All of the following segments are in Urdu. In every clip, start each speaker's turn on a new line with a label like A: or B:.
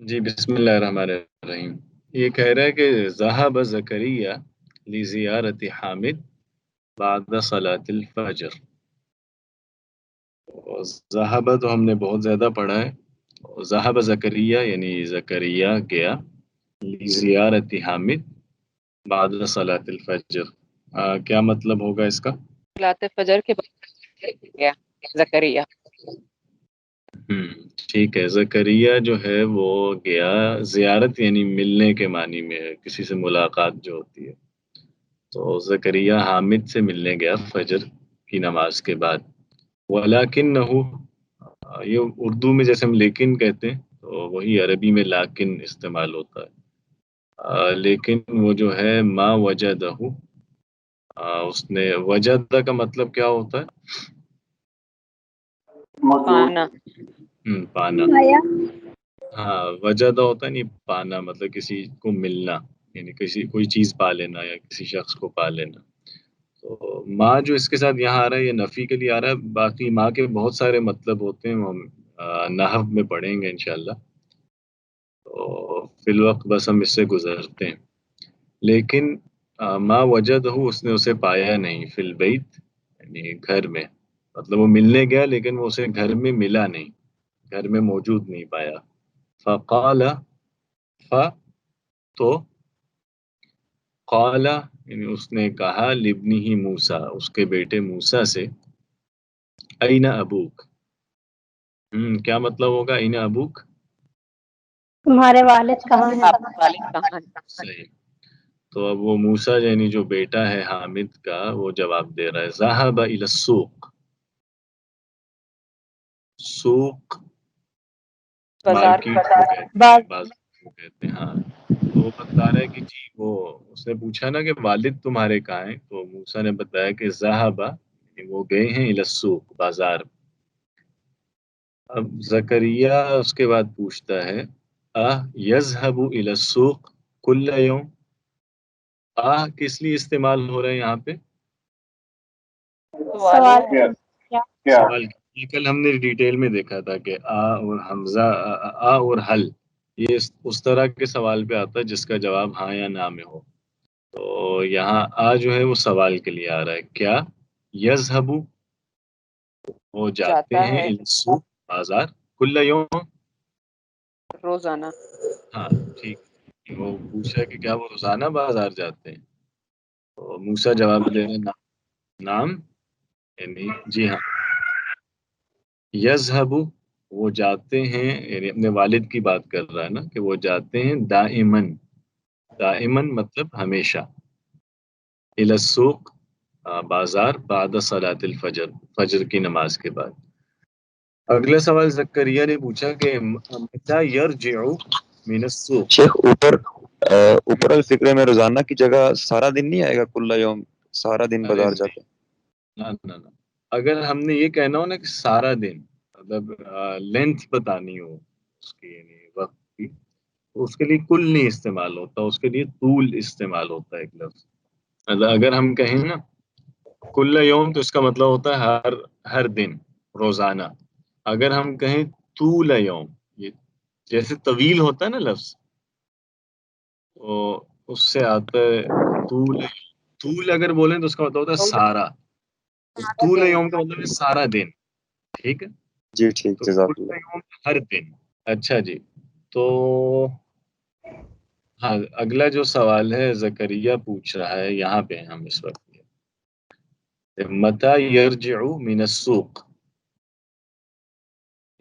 A: جی بسم اللہ الرحمن الرحیم. یہ کہہ رہا ہے کہ ذہب زکریہ لزیارت حامد بعد صلاۃ الفجر. اور ذہب تو ہم نے بہت زیادہ پڑھا ہے. اور ذہب زکریہ یعنی زکریہ گیا لزیارت حامد بعد صلاۃ الفجر. کیا مطلب ہوگا اس کا؟
B: صلاۃ فجر کے بعد گیا زکریا.
A: ہم ٹھیک ہے. زکریہ جو ہے وہ گیا زیارت یعنی ملنے کے معنی میں ہے، کسی سے ملاقات جو ہوتی ہے. تو زکریا حامد سے ملنے گیا فجر کی نماز کے بعد. ولیکنہ، یہ اردو میں جیسے ہم لیکن کہتے ہیں تو وہی عربی میں لاکن استعمال ہوتا ہے. لیکن وہ جو ہے ما وجدہ، اس نے وجدہ کا مطلب کیا ہوتا ہے؟
B: پانا.
A: پانا. ہاں وجدہ ہوتا ہے نہیں پانا، مطلب کسی کو ملنا، یعنی کوئی چیز پا لینا یا کسی شخص کو پا لینا. تو ماں جو اس کے ساتھ یہاں آ رہا ہے یہ نفی کے لیے آ رہا ہے. باقی ماں کے بہت سارے مطلب ہوتے ہیں، وہ ہم نحو میں پڑھیں گے انشاءاللہ. تو فی الوقت بس ہم اس سے گزرتے ہیں. لیکن ماں وجدہ، اس نے اسے پایا نہیں، فی البیت یعنی گھر میں. مطلب وہ ملنے گیا لیکن وہ اسے گھر میں ملا نہیں، گھر میں موجود نہیں پایا. فقال، ف تو قال یعنی اس نے کہا لابنہ موسیٰ، اس کے بیٹے موسیٰ سے، این ابوک. کیا مطلب ہوگا این ابوک؟
C: تمہارے والد کہاں ہیں؟
B: آپ کے والد کہاں ہیں؟
A: صحیح. تو اب وہ موسیٰ یعنی جو بیٹا ہے حامد کا وہ جواب دے رہا ہے ذهب الى السوق. سوق
B: بازار.
A: مارکیٹ کو کہتے ہیں، بازار کو کہتے ہیں. ہاں تو وہ بتا رہا ہے کہ جی وہ، اس نے پوچھا نا کہ والد تمہارے کہاں ہیں، تو موسیٰ نے بتایا کہ ذهب یعنی وہ گئے ہیں الى السوق، بازار. اب زکریا اس کے بعد پوچھتا ہے یذهب الى السوق کل یوم. کس لیے استعمال ہو رہا ہے یہاں پہ؟
C: سوال
B: ہے.
A: سوال یہ کل ہم نے ڈیٹیل میں دیکھا تھا کہ اور حمزہ، اور حل، یہ اس طرح کے سوال پہ آتا ہے جس کا جواب ہاں یا نہ میں ہو. تو یہاں جو ہے وہ سوال کے لیے آ رہا ہے. کیا یذهب، وہ جاتے
B: جاتا
A: ہیں
B: ہے
A: الى السوق، بازار، کل یوم.
B: روزانہ.
A: ہاں ٹھیک. وہ پوچھا کہ کیا وہ روزانہ بازار جاتے ہیں، تو موسیٰ جواب دے رہے ہیں نام یعنی جی ہاں. یذهب، وہ جاتے ہیں، یعنی اپنے والد کی بات کر رہا ہے نا کہ وہ جاتے ہیں دائمن. دائمن مطلب ہمیشہ. الى السوق، بازار، بعد صلاۃ الفجر، فجر کی نماز کے بعد. اگلا سوال زکریا نے پوچھا کہ متى يرجع من السوق.
D: شیخ اوپر الفکرے میں روزانہ کی جگہ سارا دن نہیں آئے گا، کل یوم سارا دن
A: ارے
D: بازار
A: نہیں،
D: جاتے ہیں.
A: نہ. اگر ہم نے یہ کہنا ہو نا کہ سارا دن، مطلب لینتھ بتانی ہو اس کی یعنی وقت کی، تو اس کے لیے کل نہیں استعمال ہوتا، اس کے لیے طول استعمال ہوتا ہے ایک لفظ. مطلب اگر ہم کہیں نا کل یوم تو اس کا مطلب ہوتا ہے ہر دن، روزانہ. اگر ہم کہیں طول یوم، یہ جیسے طویل ہوتا ہے نا لفظ، تو اس سے آتا ہے طول. طول اگر بولیں تو اس کا مطلب ہوتا ہے سارا. طول
B: دن.
A: یوم کا مطلب ہے سارا دن. ٹھیک ہے.
D: جی ٹھیک،
A: تو
D: جزاک
A: کل
D: اللہ.
A: یوم ہر دن. اچھا جی. تو ہاں اگلا جو سوال ہے زکریا پوچھ رہا ہے، یہاں پہ ہیں ہم اس وقت. متى يرجع من السوق.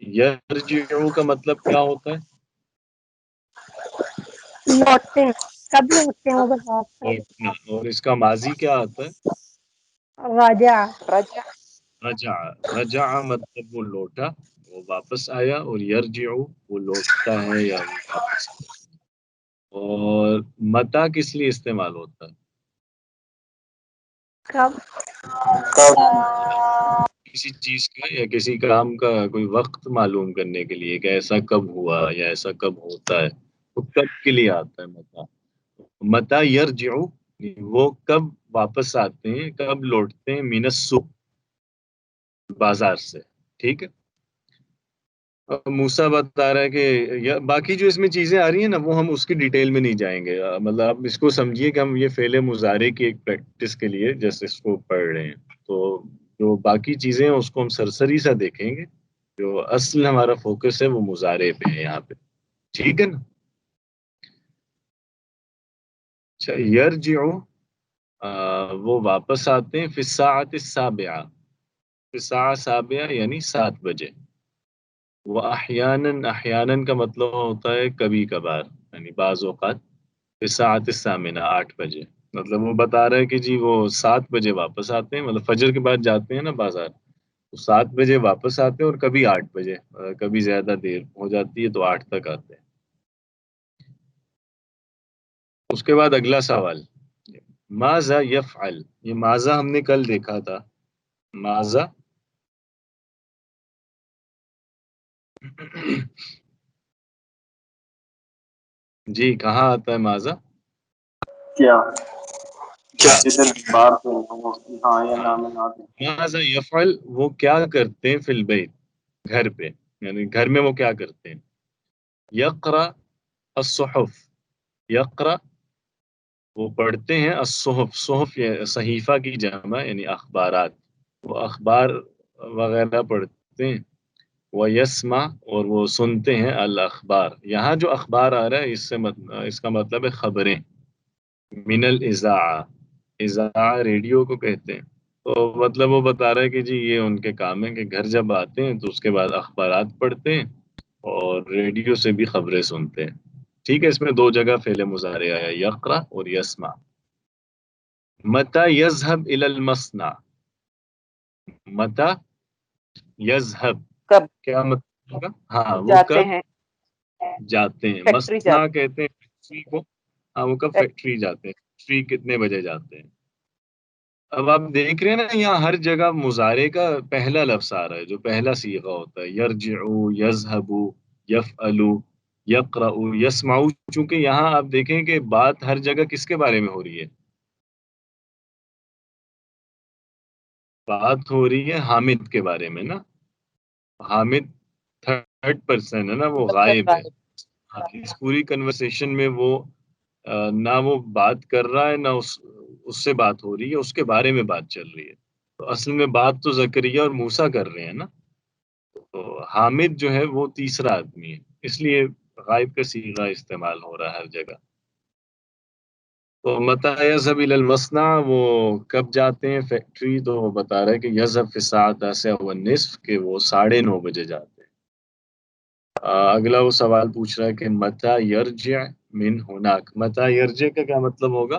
A: یرجع کا مطلب کیا ہوتا ہے؟
C: لوٹتے ہیں. کب لوٹتے ہیں وہ بتا.
A: لوٹنا. اور اس کا ماضی کیا آتا ہے؟
C: راجع.
B: رجع.
A: رجع. رجع مطلب وہ لوٹا، وہ واپس آیا. اور یرجع وہ لوٹتا ہے یا وہ واپس آتا ہے. اور متا کس لیے استعمال ہوتا ہے؟
C: کب.
A: کسی چیز کا یا کسی کام کا کوئی وقت معلوم کرنے کے لیے کہ ایسا کب ہوا یا ایسا کب ہوتا ہے، وہ کب کے لیے آتا ہے متا. متا یرجع، وہ کب واپس آتے ہیں، کب لوٹتے ہیں، من السوق، بازار سے. ٹھیک ہے. موسیٰ بتا رہا ہے کہ باقی جو اس میں چیزیں آ رہی ہیں نا وہ ہم اس کی ڈیٹیل میں نہیں جائیں گے، مطلب آپ اس کو سمجھیے کہ ہم یہ فعل مضارع کی ایک پریکٹس کے لیے جیسے اس کو پڑھ رہے ہیں، تو جو باقی چیزیں ہیں اس کو ہم سرسری سا دیکھیں گے، جو اصل ہمارا فوکس ہے وہ مضارع پہ ہے یہاں پہ، ٹھیک ہے نا؟ اچھا، یرجع وہ واپس آتے ہیں فی الساعۃ السابعہ، فی الساعۃ السابعہ یعنی 7 بجے، وہ احیاناً کا مطلب ہوتا ہے کبھی کبھار، یعنی بعض اوقات، فی الساعۃ الثامنہ 8 بجے، مطلب وہ بتا رہا ہے کہ جی وہ 7 بجے واپس آتے ہیں، مطلب فجر کے بعد جاتے ہیں نا بازار، تو 7 بجے واپس آتے ہیں، اور کبھی 8 بجے، کبھی زیادہ دیر ہو جاتی ہے تو 8 تک آتے ہیں۔ اس کے بعد اگلا سوال، ماذا یفعل، یہ ماذا ہم نے کل دیکھا تھا، ماذا جی کہاں آتا ہے ماذا؟
E: کیا
A: کیا
E: ادھر بار پہ ہاں یا نام نام
A: ماذا یفعل وہ کیا کرتے ہیں، فی البیت گھر پہ، یعنی گھر میں وہ کیا کرتے ہیں، یقرأ الصحف، یقرأ وہ پڑھتے ہیں، الصحف، صحف یہ صحیفہ کی جمع یعنی اخبارات، وہ اخبار وغیرہ پڑھتے ہیں، وہ یسمع اور وہ سنتے ہیں الاخبار، یہاں جو اخبار آ رہا ہے اس کا مطلب ہے خبریں، من الاذاعہ، اذاعہ ریڈیو کو کہتے ہیں، تو مطلب وہ بتا رہا ہے کہ جی یہ ان کے کام ہے کہ گھر جب آتے ہیں تو اس کے بعد اخبارات پڑھتے ہیں اور ریڈیو سے بھی خبریں سنتے ہیں، ٹھیک ہے؟ اس میں 2 جگہ فعل مضارع آیا، یقرأ اور یسمع۔ متى يذهب إلى المصنع، متى يذهب
B: کب
A: کیا مطلب ہوگا؟ ہاں وہ
B: جاتے
A: کب
B: ہیں،
A: جاتے ہیں،
B: فیکٹری
A: مصنع
B: جاتے
A: کہتے ہیں فیکٹری کو، ہاں وہ کب
B: ہیں،
A: فیکٹری جاتے ہیں، فیکٹری کتنے بجے جاتے ہیں؟ اب آپ دیکھ رہے ہیں نا یہاں ہر جگہ مضارع کا پہلا لفظ آ رہا ہے، جو پہلا صیغہ ہوتا ہے، یرجعو، یذهبو، یفعلو، یقرأو، یسمعو، چونکہ یہاں آپ دیکھیں کہ بات ہر جگہ کس کے بارے میں ہو رہی ہے، بات ہو رہی ہے حامد کے بارے میں نا، حامد 3rd پرسن ہے نا، وہ
B: مطلب
A: غائب ہے، ہاں، اس پوری کنورسیشن میں وہ نہ وہ بات کر رہا ہے، نہ اس سے بات ہو رہی ہے، اس کے بارے میں بات چل رہی ہے، تو اصل میں بات تو زکریا اور موسیٰ کر رہے ہیں نا، تو حامد جو ہے وہ تیسرا آدمی ہے، اس لیے غائب کا صیغہ استعمال ہو رہا ہے ہر جگہ۔ تو متى يذهب الى المصنع وہ کب جاتے ہیں فیکٹری، تو وہ بتا رہا ہے کہ یذهب في الساعة 9:30 کہ وہ 9:30 بجے جاتے ہیں۔ اگلا وہ سوال پوچھ رہا ہے کہ متى يرجع من هناك، متى يرجع کا کیا مطلب ہوگا؟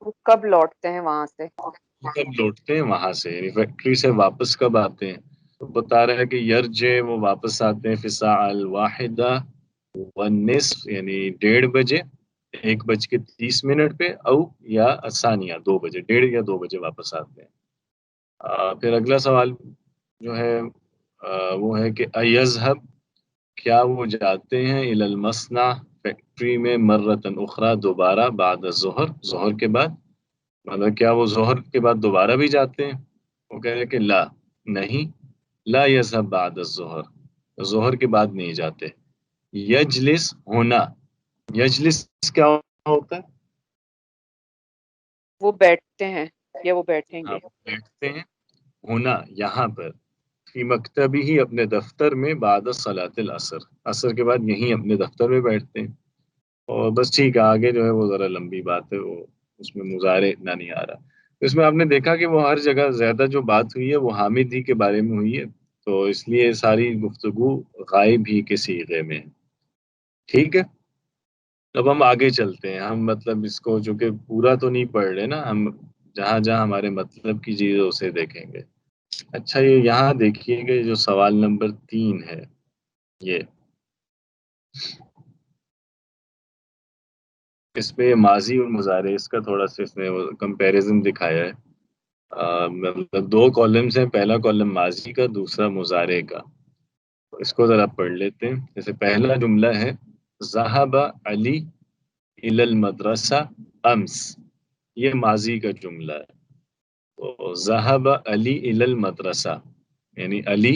B: وہ کب لوٹتے ہیں وہاں سے،
A: کب لوٹتے ہیں وہاں سے، یعنی فیکٹری سے واپس کب آتے ہیں، تو بتا رہا ہے کہ یرجع وہ واپس آتے ہیں فی الساعة 1:30 یعنی 1:30 بجے، 1:30 پہ، او یا ثانیہ 2 بجے، 1:30 یا 2 بجے واپس آتے ہیں۔ پھر اگلا سوال جو ہے وہ ہے کہ ایذهب کیا وہ جاتے ہیں الی المصنع فیکٹری میں، مرتن اخرى دوبارہ، بعد الظہر ظہر کے بعد، مطلب کیا وہ ظہر کے بعد دوبارہ بھی جاتے ہیں، وہ کہہ رہے ہیں کہ لا، نہیں، لا یذهب بعد الظہر، ظہر کے بعد نہیں جاتے۔ یجلس ہونا، یجلس کیا ہوتا ہے؟
B: وہ بیٹھتے ہیں یا وہ بیٹھیں
A: ہاں
B: گے،
A: وہ بیٹھتے ہیں، ہونا یہاں پر، فی مکتبی ہی اپنے دفتر میں، بعد صلاۃ العصر عصر کے بعد یہیں اپنے دفتر میں بیٹھتے ہیں، اور بس ٹھیک ہے، آگے جو ہے وہ ذرا لمبی بات ہے، وہ اس میں مضارع اتنا نہیں آ رہا، اس میں آپ نے دیکھا کہ وہ ہر جگہ زیادہ جو بات ہوئی ہے وہ حامد ہی کے بارے میں ہوئی ہے، تو اس لیے ساری گفتگو غائب ہی کے صیغے میں ہے، ٹھیک ہے؟ اب ہم آگے چلتے ہیں، ہم مطلب اس کو چونکہ پورا تو نہیں پڑھ رہے نا ہم، جہاں جہاں ہمارے مطلب کی چیز ہے اسے دیکھیں گے۔ اچھا یہ یہاں دیکھیے کہ جو سوال نمبر 3 ہے، یہ اس پہ ماضی اور مضارع اس کا تھوڑا سا اس نے کمپیریزن دکھایا ہے، مطلب 2 کالمز ہیں، پہلا کالم ماضی کا، دوسرا مضارع کا، اس کو ذرا پڑھ لیتے ہیں۔ جیسے پہلا جملہ ہے ذهب علی الی المدرسہ امس، یہ ماضی کا جملہ ہے، تو ذهب علی الی المدرسہ یعنی علی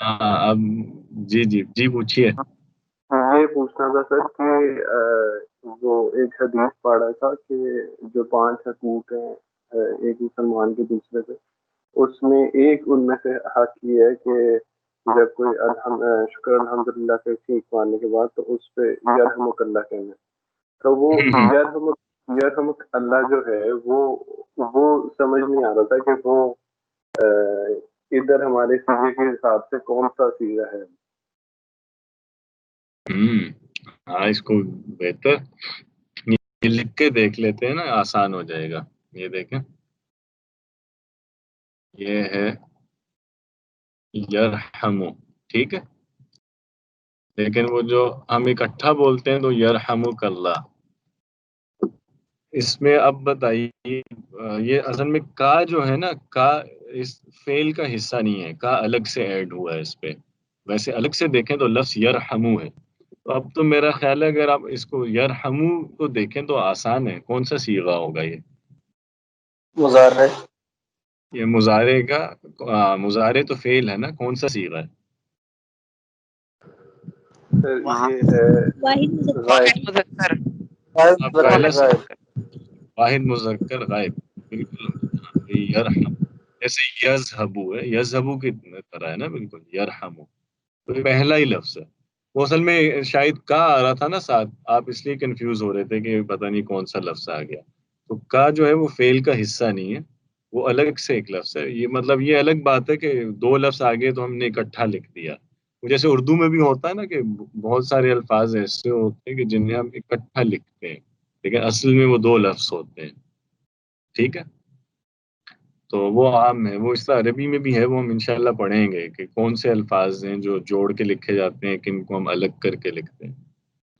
A: ہاں اب جی پوچھیے.
E: یہ پوچھنا تھا سر کہ وہ ایک حدیث پڑھا تھا کہ جو 5 حقوق ہیں ایک مسلمان کے دوسرے پہ، اس میں ایک ان میں سے حق یہ ہے کہ جب کوئی شکر الحمدللہ کے ٹھیک ماننے کے بعد تو اس پہ یرحمک اللہ کہنا. تو وہ یرحمک اللہ جو ہے وہ سمجھ نہیں آ رہا تھا کہ وہ ادھر ہمارے سیغے کے حساب سے کون سا سیغہ ہے.
A: ہاں اس کو بہتر یہ لکھ کے دیکھ لیتے ہیں نا، آسان ہو جائے گا. یہ دیکھیں، یہ ہے یرحمو، ٹھیک ہے. لیکن وہ جو ہم اکٹھا بولتے ہیں تو یرحمک اللہ. اس میں اب بتائیے، یہ اصل میں کا جو ہے نا، کا اس فعل کا حصہ نہیں ہے، کا الگ سے ایڈ ہوا ہے اس پہ. ویسے الگ سے دیکھیں تو لفظ یرحمو ہے. تو اب تو میرا خیال ہے اگر آپ اس کو یرحمو کو دیکھیں تو آسان ہے. کون سا صیغہ ہوگا یہ؟
F: مضارع.
A: یہ مضارع کا مضارع تو فعل ہے نا، کون سا صیغہ ہے؟
E: سر یہ ہے
B: واحد مذکر.
A: اب پہلا
B: واحد مذکر.
A: واحد مذکر غائب، بالکل. یرحم جیسے یذہبو ہے، یذہبو کی طرح ہے نا، بالکل. یرحمو تو یہ پہلا ہی لفظ ہے. وہ اصل میں شاید کا آ رہا تھا نا ساتھ، آپ اس لیے کنفیوز ہو رہے تھے کہ پتہ نہیں کون سا لفظ آ گیا. تو کا جو ہے وہ فعل کا حصہ نہیں ہے، وہ الگ سے ایک لفظ ہے. یہ مطلب یہ الگ بات ہے کہ 2 لفظ آگے تو ہم نے اکٹھا لکھ دیا. جیسے اردو میں بھی ہوتا ہے نا کہ بہت سارے الفاظ ایسے ہوتے ہیں کہ جنہیں ہم اکٹھا لکھتے ہیں، لیکن اصل میں وہ 2 لفظ ہوتے ہیں. ٹھیک ہے، تو وہ عام ہے. وہ اس طرح عربی میں بھی ہے، وہ ہم انشاءاللہ پڑھیں گے کہ کون سے الفاظ ہیں جو جوڑ کے لکھے جاتے ہیں، کن کو ہم الگ کر کے لکھتے ہیں.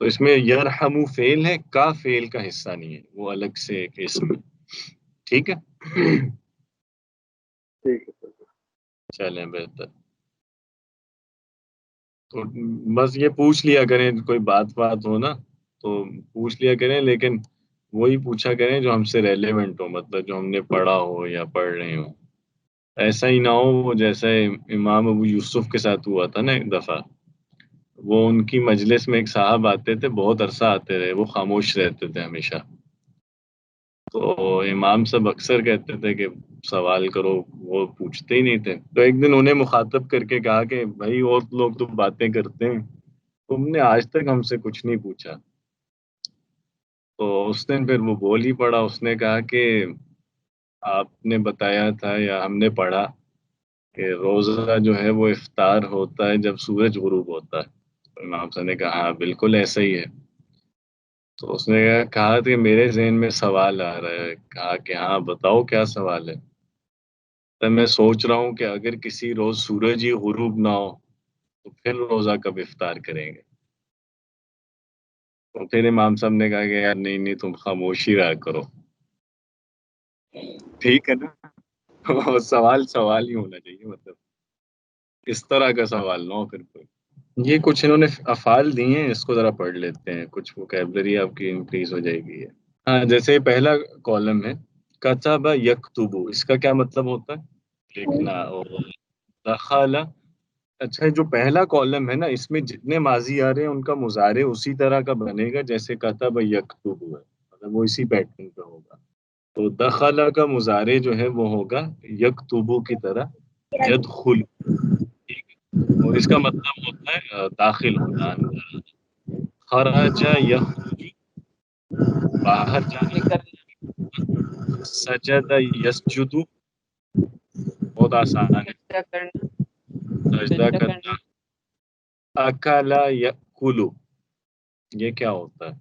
A: تو اس میں یرحمو فعل ہے، کا فعل کا حصہ نہیں ہے، وہ الگ سے ایک اسم ہے. ٹھیک ہے.
E: ٹھیک ہے سر.
A: چلیں بہتر. تو بس یہ پوچھ لیا کریں، کوئی بات ہو نا تو پوچھ لیا کریں، لیکن وہی پوچھا کریں جو ہم سے ریلیونٹ ہو، مطلب جو ہم نے پڑھا ہو یا پڑھ رہے ہوں. ایسا ہی نہ ہو وہ جیسا امام ابو یوسف کے ساتھ ہوا تھا نا ایک دفعہ. وہ ان کی مجلس میں ایک صاحب آتے تھے، بہت عرصہ آتے رہے، وہ خاموش رہتے تھے ہمیشہ. تو امام صاحب اکثر کہتے تھے کہ سوال کرو، وہ پوچھتے ہی نہیں تھے. تو ایک دن انہیں مخاطب کر کے کہا کہ بھائی اور لوگ تو باتیں کرتے ہیں، تم نے آج تک ہم سے کچھ نہیں پوچھا. تو اس دن پھر وہ بول ہی پڑا. اس نے کہا کہ آپ نے بتایا تھا یا ہم نے پڑھا کہ روزہ جو ہے وہ افطار ہوتا ہے جب سورج غروب ہوتا ہے. تو امام صاحب نے کہا ہاں بالکل ایسا ہی ہے. تو اس نے کہا کہ میرے ذہن میں سوال آ رہا ہے. کہا کہ ہاں بتاؤ کیا سوال ہے. تو میں سوچ رہا ہوں کہ اگر کسی روز سورج ہی غروب نہ ہو تو پھر روزہ کب افطار کریں گے. تو پھر امام صاحب نے کہا کہ یار نہیں تم خاموشی رہا کرو. ٹھیک ہے نا. سوال ہی ہونا چاہیے، مطلب اس طرح کا سوال نہ ہو پھر کوئی. یہ کچھ انہوں نے افعال دیے ہیں، اس کو ذرا پڑھ لیتے ہیں، کچھ ووکیبلری آپ کی انکریز ہو جائے گی. ہاں جیسے پہلا کالم ہے کتب یکتبو، اس کا کیا مطلب ہوتا ہے؟ لکھنا. اور دخل، اچھا جو پہلا کالم ہے نا اس میں جتنے ماضی آ رہے ہیں ان کا مضارع اسی طرح کا بنے گا جیسے کتب یکتبو ہے، مطلب وہ اسی پیٹرن پہ ہوگا. تو دخل کا مضارع جو ہے وہ ہوگا یکتبو کی طرح یدخل. ٹھیک ہے، اور اس کا مطلب ہوتا ہے داخل ہونا، اندر. خرج یخرج، باہر جانا. سجد یسجد، بہت آسان ہے.
B: سجدہ کرنا.
A: سجدہ کرنا. اکل یاکل، یہ کیا ہوتا ہے؟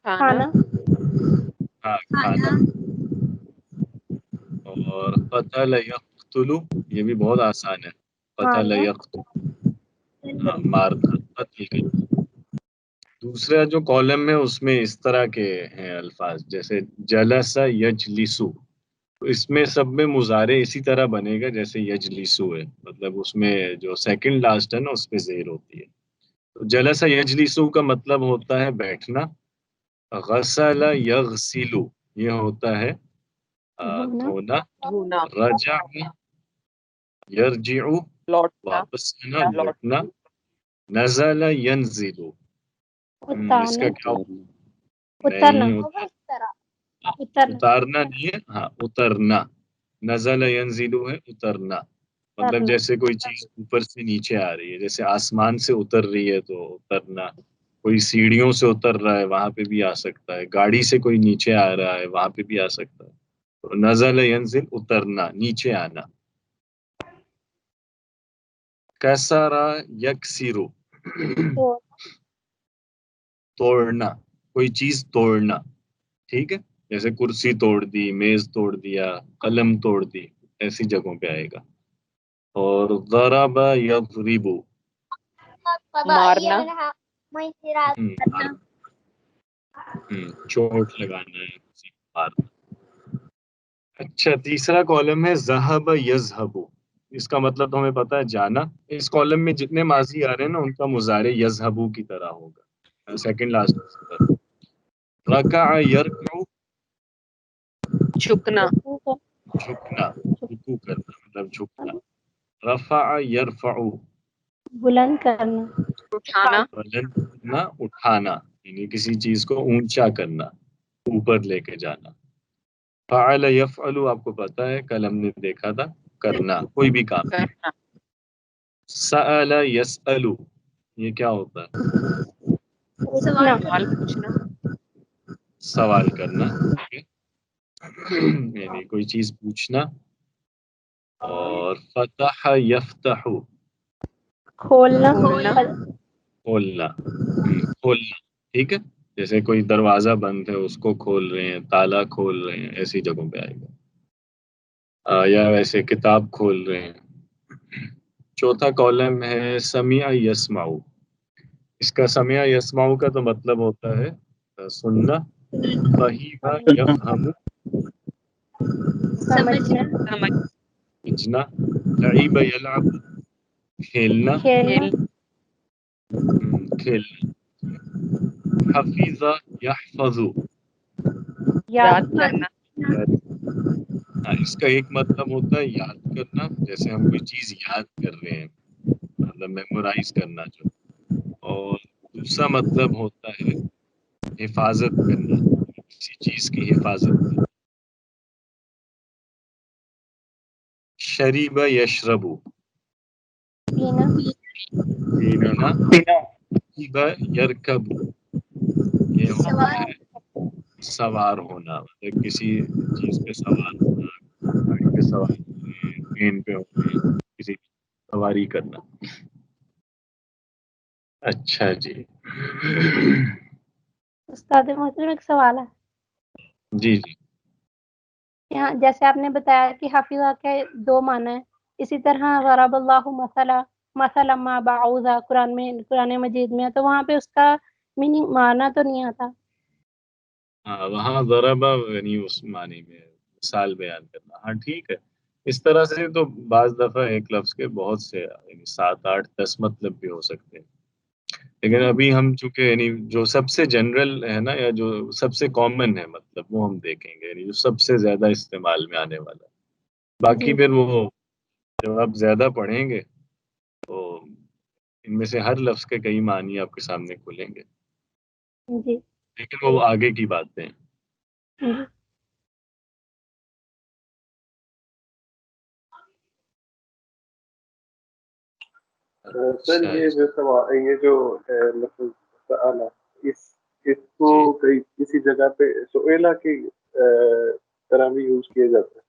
B: کھانا.
A: ہاں کھانا. اور قتل یقتل، یہ بھی بہت آسان ہے. قتل یقتل، مارنا، قتل کرنا. دوسرا جو کالم ہے اس میں اس طرح کے ہیں الفاظ جیسے جلس یجلسو. تو اس میں سب میں مضارع اسی طرح بنے گا جیسے یجلسو ہے، مطلب اس میں جو سیکنڈ لاسٹ ہے نا اس پہ زیر ہوتی ہے. تو جلس یجلسو کا مطلب ہوتا ہے بیٹھنا. غسل یغسلو، یہ ہوتا ہے دھونا.
B: دھونا.
A: رجع یرجع
B: لوٹنا
A: واپس آنا، لوٹنا. نزل ينزل، اس
C: اتارنا
A: کا کیا
C: اترنا
A: نہیں
C: اترنا
A: اتارنا نہیں ہے، ہاں اترنا. نزل ينزل ہے اترنا، مطلب
C: اترنا
A: جیسے کوئی چیز اوپر سے نیچے آ رہی ہے، جیسے آسمان سے اتر رہی ہے تو اترنا. کوئی سیڑھیوں سے اتر رہا ہے وہاں پہ بھی آ سکتا ہے، گاڑی سے کوئی نیچے آ رہا ہے وہاں پہ بھی آ سکتا ہے. تو نزل ينزل اترنا، نیچے آنا. کسرا یکسرو،
C: تو
A: توڑنا، کوئی چیز توڑنا. ٹھیک ہے، جیسے کرسی توڑ دی، میز توڑ دیا، قلم توڑ دی، ایسی جگہوں پہ آئے گا. اور ضرب یضرب،
B: مارنا
A: چوٹ لگانا ہے، کسی کو مارنا. اچھا، تیسرا کالم ہے ذہب یذہب. اس کا مطلب تو ہمیں پتہ ہے جانا. اس کالم میں جتنے ماضی آ رہے ہیں نا ان کا مضارع یذہبو کی طرح ہوگا. Second last. رکع یرکع،
B: جھکنا
A: جھکنا، رکوع کرنا مطلب جھکنا. رفع یرفع،
C: بلند کرنا
B: اٹھانا
A: بلند کرنا، اٹھانا، یعنی کسی چیز کو اونچا کرنا، اوپر لے کے جانا. فعل یفعل، آپ کو پتہ ہے کل ہم نے دیکھا تھا، کرنا، کوئی بھی کام.
B: کرنا
A: سأل یسأل، یہ کیا ہوتا ہے؟
C: پوچھنا
B: سوال پوچھنا
A: سوال کرنا. یعنی کوئی چیز پوچھنا. اور فتح یفتح،
C: کھولنا
B: کھولنا
A: کھولنا. کھولنا، ٹھیک ہے، جیسے کوئی دروازہ بند ہے اس کو کھول رہے ہیں، تالا کھول رہے ہیں، ایسی جگہوں پہ آئے گا. یا ویسے کتاب کھول رہے ہیں. چوتھا کالم ہے سمیع یسمع. اس کا سمیع یسمع کا تو مطلب ہوتا ہے سننا. فہیم یفہم،
C: سمجھنا
A: سمجھنا. لعب یلعب، کھیلنا.
C: کھیلنا
A: کھیلنا. حفظ یحفظ،
C: یاد
B: یاد کرنا
A: اس کا ایک مطلب ہوتا ہے یاد کرنا، جیسے ہم کوئی چیز یاد کر رہے ہیں، مطلب میمورائز کرنا جو. اور دوسرا مطلب ہوتا ہے حفاظت کرنا، کسی چیز کی حفاظت کرنا. شریب یشرب،
C: پینا
A: پینا. رکب یرکب، یہ ہوتا ہے سوار ہونا، مطلب کسی چیز پہ سوار ہونا، گاڑی پہ سوار ہونا، ٹرین پہ ہونا، کسی کی سواری کرنا. اچھا جی.
C: استاد محترم ایک سوال ہے.
A: جی جی.
C: یہاں جیسے آپ نے بتایا کہ حفیظہ کے دو معنی ہیں، اسی طرح ضرب اللہ مثلا مثلا ما بعوضہ قرآن مجید میں ہے، تو وہاں پہ اس کا میننگ معنی تو نہیں آتا.
A: ہاں، وہاں ضربہ یعنی اس معنی میں مثال بیان کرنا. ہاں ٹھیک ہے. اس طرح سے تو بعض دفعہ ایک لفظ کے بہت سے یعنی 7 8 10 مطلب بھی ہو سکتے ہیں. لیکن ابھی ہم چونکہ یعنی جو سب سے جنرل ہے نا، یا جو سب سے کامن ہے مطلب، وہ ہم دیکھیں گے، یعنی جو سب سے زیادہ استعمال میں آنے والا. باقی
C: جی
A: پھر وہ جب آپ زیادہ پڑھیں گے تو ان میں سے ہر لفظ کے کئی معنی آپ کے سامنے کھلیں گے،
C: جی
A: لیکن وہ آگے کی باتیں ہیں.
C: جی.
E: سر
A: اچھا
E: یہ جو سوال، یہ جو لفظ سألہ، اس کو
A: جی.
E: کسی جگہ پہ سئلہ کی طرح بھی یوز کیا جاتا ہے.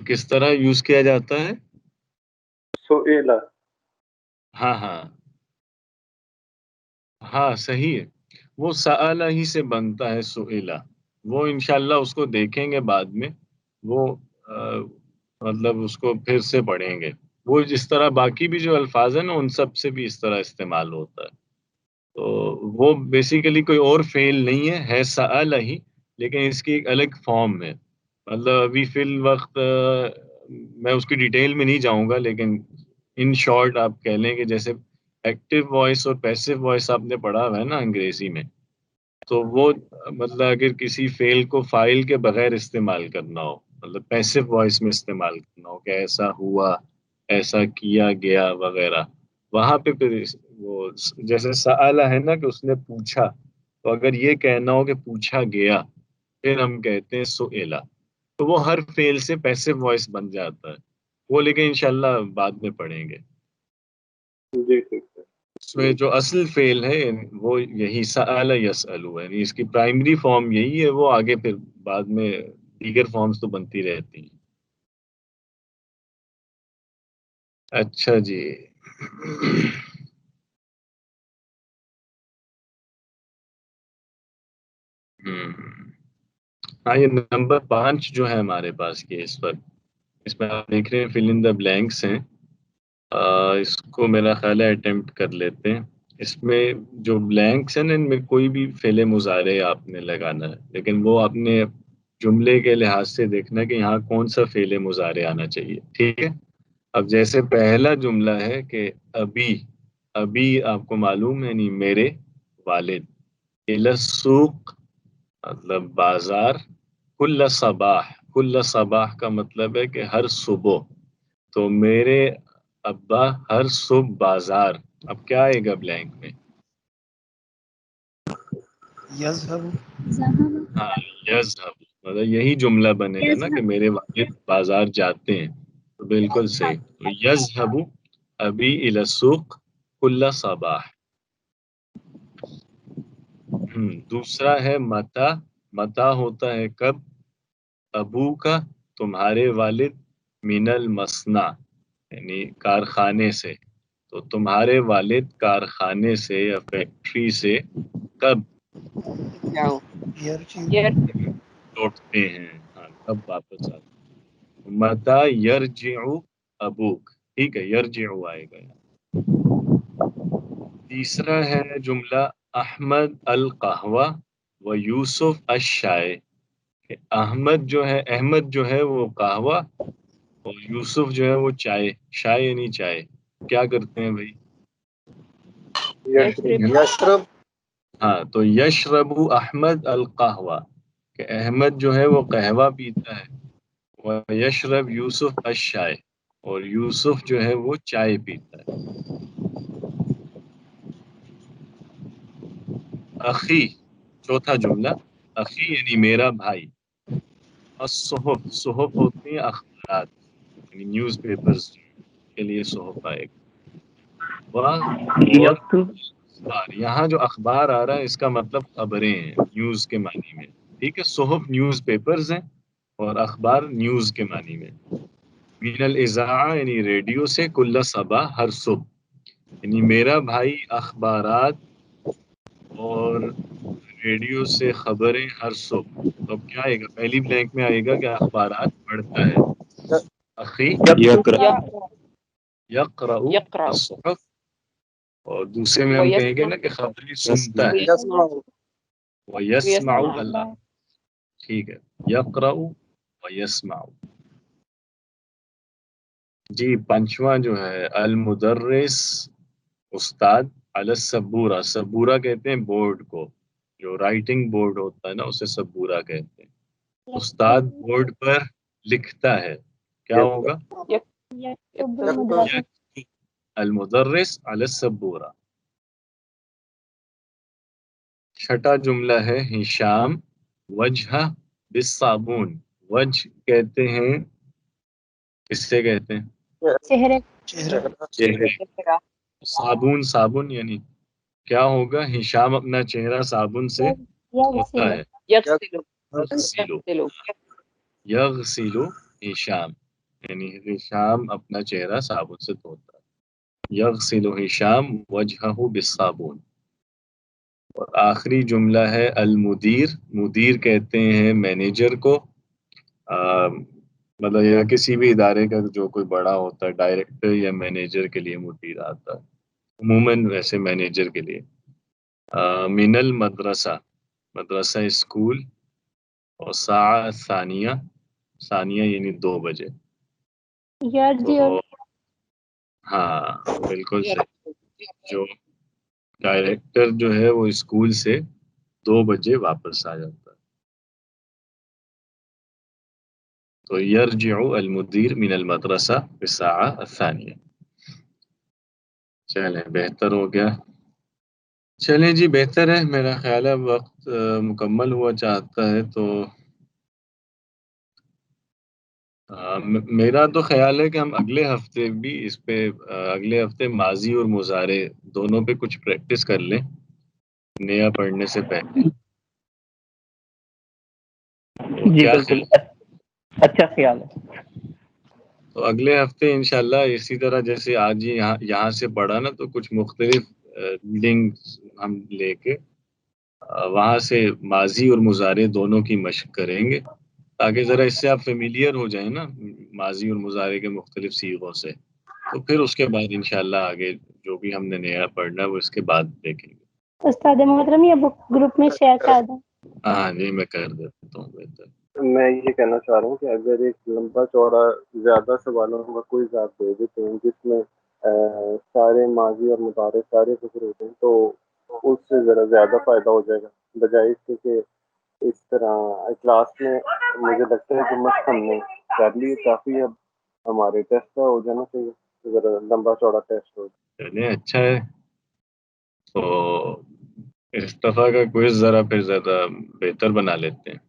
A: کس طرح یوز کیا جاتا ہے؟
E: سئلہ.
A: ہاں ہاں ہاں، صحیح ہے. وہ سألہ ہی سے بنتا ہے سئلہ. وہ انشاءاللہ اس کو دیکھیں گے بعد میں، وہ مطلب اس کو پھر سے پڑھیں گے. وہ جس طرح باقی بھی جو الفاظ ہیں نا ان سب سے بھی اس طرح استعمال ہوتا ہے. تو وہ بیسیکلی کوئی اور فعل نہیں ہے سألہ ہی، لیکن اس کی ایک الگ فارم ہے. مطلب ابھی فی الوقت میں اس کی ڈیٹیل میں نہیں جاؤں گا، لیکن ان شارٹ آپ کہہ لیں کہ جیسے ایکٹیو وائس اور پیسو وائس آپ نے پڑھا ہوا ہے نا انگریزی میں، تو وہ مطلب اگر کسی فعل کو فاعل کے بغیر استعمال کرنا ہو مطلب پیسو وائس میں استعمال کرنا ہو کہ ایسا ہوا، ایسا کیا گیا وغیرہ، وہاں پہ پھر وہ جیسے سآلہ ہے نا کہ اس نے پوچھا، تو اگر یہ کہنا ہو کہ پوچھا گیا پھر ہم کہتے ہیں سئلا، تو وہ ہر فعل سے پیسو وائس بن جاتا ہے وہ، لیکن انشاءاللہ بعد میں پڑھیں گے۔
E: جی ٹھیک ہے۔
A: اس میں جو اصل فعل ہے وہ یہی سأل یسألو ہے، یعنی اس کی پرائمری فارم یہی ہے، وہ آگے پھر بعد میں دیگر فارمز تو بنتی رہتی ہیں۔ اچھا جی، ہاں یہ نمبر 5 جو ہے ہمارے پاس یہ اس پر، اس میں آپ دیکھ رہے ہیں فل ان دا بلینکس ہیں، اس کو میرا خیال ہے اٹیمپٹ کر لیتے ہیں۔ اس میں جو بلینکس ہیں نا ان میں کوئی بھی فعل مضارع آپ نے لگانا ہے، لیکن وہ آپ نے جملے کے لحاظ سے دیکھنا کہ یہاں کون سا فعل مضارع آنا چاہیے، ٹھیک ہے۔ اب جیسے پہلا جملہ ہے کہ ابھی، ابھی آپ کو معلوم ہے نہیں میرے والد، السوق مطلب بازار، کل صباح، کل صباح کا مطلب ہے کہ ہر صبح، تو میرے ابا ہر صبح بازار، اب کیا آئے گا بلینک میں؟ ہاں یذهب، مطلب یہی جملہ بنے گا نا کہ میرے والد بازار جاتے ہیں، تو بالکل صحیح، تو یذهب ابی الی السوق کل صباح۔ دوسرا ہے متا، متا ہوتا ہے کب، ابو کا تمہارے والد، من المصنع یعنی کارخانے سے، تو تمہارے والد کارخانے سے یا فیکٹری سے کب لوٹتے ہیں، ہاں کب واپس آتے ہیں، متا یرجع ابوک، ٹھیک ہے یرجع آئے گا۔ تیسرا ہے جملہ احمد القہوہ و یوسف الشائے، کہ احمد جو ہے، احمد جو ہے وہ قہوہ اور یوسف جو ہے وہ چائے، شائے یعنی چائے، کیا کرتے ہیں بھائی؟
E: یشرب،
A: ہاں تو یشرب احمد القہوہ، کہ احمد جو ہے وہ قہوہ پیتا ہے، و یشرب یوسف الشائے، اور یوسف جو ہے وہ چائے پیتا ہے۔ اخی، چوتھا جملہ، اخی یعنی میرا بھائی، الصحف، صحف ہوتی ہیں اخبارات، یعنی نیوز پیپرز کے لیے صحف آئے گا، اور اخبار، یہاں جو اخبار آ رہا ہے اس کا مطلب خبریں ہیں نیوز کے معنی میں، ٹھیک ہے، صحف نیوز پیپرز ہیں اور اخبار نیوز کے معنی میں۔ من الاذاعہ یعنی ریڈیو سے، کل صبح ہر صبح، یعنی میرا بھائی اخبارات اور ریڈیو سے خبریں ہر صبح، تو اب کیا آئے گا؟ پہلی بلینک میں آئے گا کہ اخبارات پڑھتا ہے، اخی
D: یقرأ،
A: یقرأ
B: یقرأ
A: الصحف، اور دوسرے میں ہم کہیں گے نا کہ خبریں سنتا ہے، وَيَسْمَعُ اللہ، ٹھیک ہے، یقرأ وَيَسْمَعُ۔ جی پانچواں جو ہے المدرس، استاد، علی السبورہ، سبورہ کہتے ہیں بورڈ کو، جو رائٹنگ بورڈ ہوتا ہے نا اسے سبورہ کہتے ہیں، استاد بورڈ پر لکھتا ہے، کیا ہوگا؟ المدرس علی السبورہ۔ چھٹا جملہ ہے ہشام وجہ بالصابون، وجہ کہتے ہیں، اس سے کہتے ہیں
C: چہرے
A: چہرے، صابون، صابن یعنی کیا ہوگا؟ ہشام اپنا چہرہ صابن سے دھوتا ہے،
B: یغسل،
A: یغسلو،
B: یغسل،
A: یغسلو ہشام، یعنی ہشام اپنا چہرہ صابن سے دھوتا ہے، یغسلو ہشام وجہہ بالصابون۔ اور آخری جملہ ہے المدیر، مدیر کہتے ہیں مینیجر کو، مطلب یا کسی بھی ادارے کا جو کوئی بڑا ہوتا ہے، ڈائریکٹر یا مینیجر کے لیے مدیر آتا ہے، عموماً ویسے مینیجر کے لیے۔ من المدرسہ، مدرسہ اسکول، اور ساعہ ثانیہ، ثانیہ یعنی 2 بجے، تو ہاں بالکل صحیح، جو ڈائریکٹر جو ہے وہ اسکول سے 2 بجے واپس آ جاتا ہے۔ تو یرجع المدیر من المدرسہ بالساعة الثانیہ. چلیں بہتر ہو گیا. چلیں جی بہتر ہے. میرا خیال ہے وقت مکمل ہوا چاہتا ہے تو میرا تو خیال ہے کہ ہم اگلے ہفتے بھی اس پہ اگلے ہفتے ماضی اور مضارع دونوں پہ کچھ پریکٹس کر لیں نیا پڑھنے سے پہلے. تو
F: جی
A: کیا
F: بالکل اچھا خیال ہے.
A: تو اگلے ہفتے انشاءاللہ اسی طرح جیسے آج یہاں سے پڑھا نا تو کچھ مختلف ریڈنگ ہم لے کے وہاں سے ماضی اور مضارع دونوں کی مشق کریں گے تاکہ ذرا اس سے آپ فیملیئر ہو جائیں نا ماضی اور مضارع کے مختلف صیغوں سے. تو پھر اس کے بعد انشاءاللہ آگے جو بھی ہم نے نیا پڑھنا ہے وہ اس کے بعد دیکھیں گے.
C: استاد محترم یہ بک گروپ میں شیئر کر دیں.
A: ہاں جی میں کر دیتا ہوں. بہتر.
E: میں یہ کہنا چاہ رہا ہوں کہ اگر ایک لمبا چوڑا زیادہ سوالوں کا کوئی ذات دے دیتے ہیں جس میں سارے ماضی اور مضارع سارے ذکر ہوتے ہیں تو اس سے ذرا زیادہ فائدہ ہو جائے گا بجائے اس کے کہ اس طرح کلاس میں مجھے لگتا ہے کہ مشق ہم نے کر لی کافی. اب ہمارے ٹیسٹ کا ہو جانا چاہیے ذرا لمبا چوڑا ٹیسٹ ہو.
A: چلیں اچھا ہے. تو اس دفعہ کا کوئز ذرا پھر زیادہ بہتر بنا لیتے ہیں.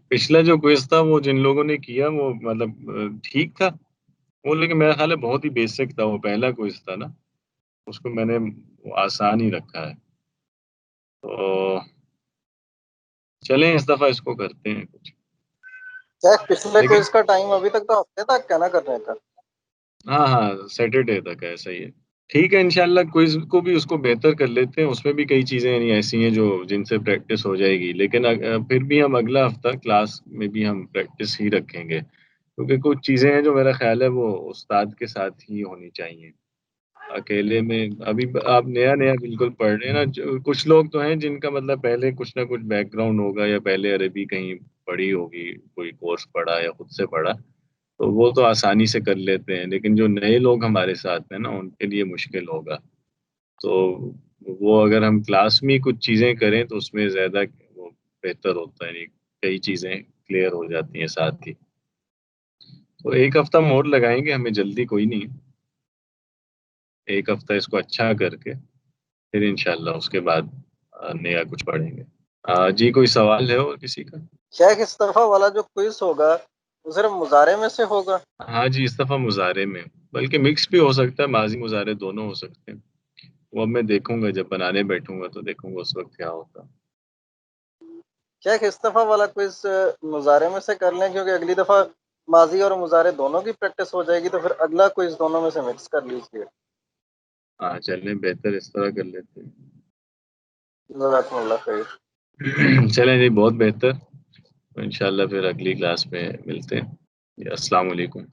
A: پچھلا جو کوئز تھا وہ جن لوگوں نے کیا وہ مطلب ٹھیک تھا وہ لیکن میرا خیال ہے بہت ہی بیسک تھا. وہ پہلا کوئز تھا نا اس کو میں نے آسان ہی رکھا ہے. تو چلیں اس دفعہ اس کو کرتے ہیں کچھ.
G: پچھلے کوئز کا ٹائم ابھی تک تو ہفتے تک کیا نہ کر رہے تھا.
A: ہاں سیٹرڈے تک ہے. صحیح ہے. ٹھیک ہے انشاءاللہ کوئز کو بھی اس کو بہتر کر لیتے ہیں. اس میں بھی کئی چیزیں ایسی ہیں جو جن سے پریکٹس ہو جائے گی لیکن پھر بھی ہم اگلا ہفتہ کلاس میں بھی ہم پریکٹس ہی رکھیں گے کیونکہ کچھ چیزیں ہیں جو میرا خیال ہے وہ استاد کے ساتھ ہی ہونی چاہیے. اکیلے میں ابھی آپ نیا بالکل پڑھ رہے ہیں نا. کچھ لوگ تو ہیں جن کا مطلب پہلے کچھ نہ کچھ بیک گراؤنڈ ہوگا یا پہلے عربی کہیں پڑھی ہوگی کوئی کورس پڑھا یا خود سے پڑھا تو وہ تو آسانی سے کر لیتے ہیں لیکن جو نئے لوگ ہمارے ساتھ ہیں نا ان کے لیے مشکل ہوگا. تو وہ اگر ہم کلاس میں کچھ چیزیں کریں تو اس میں زیادہ وہ بہتر ہوتا ہے. کئی چیزیں کلیئر ہو جاتی ہیں ساتھ ہی. تو ایک ہفتہ مور لگائیں گے. ہمیں جلدی کوئی نہیں. ایک ہفتہ اس کو اچھا کر کے پھر انشاءاللہ اس کے بعد نیا کچھ پڑھیں گے. جی کوئی سوال ہے اور کسی کا؟
G: شیخ اس دفعہ والا جو کوئز ہوگا وہ صرف مضارع میں سے ہوگا؟
A: ہاں جی اس دفعہ مضارع میں بلکہ مکس بھی ہو سکتا ہے. ماضی مضارع دونوں ہو سکتے ہیں. وہ اب میں دیکھوں گا جب بنانے بیٹھوں گا تو دیکھوں گا اس وقت کیا ہوتا.
G: شیخ اس دفعہ والا کوئز مضارع میں سے کر لیں کیونکہ اگلی دفعہ ماضی اور مضارع دونوں کی پریکٹس ہو جائے گی تو پھر اگلا کوئز دونوں میں سے مکس کر لیجیے.
A: ہاں چلیں بہتر اس طرح کر لیتے ہیں.
G: جزاکم اللہ خیر.
A: چلیں جی بہت بہتر. انشاءاللہ پھر اگلی کلاس میں ملتے ہیں. السلام علیکم.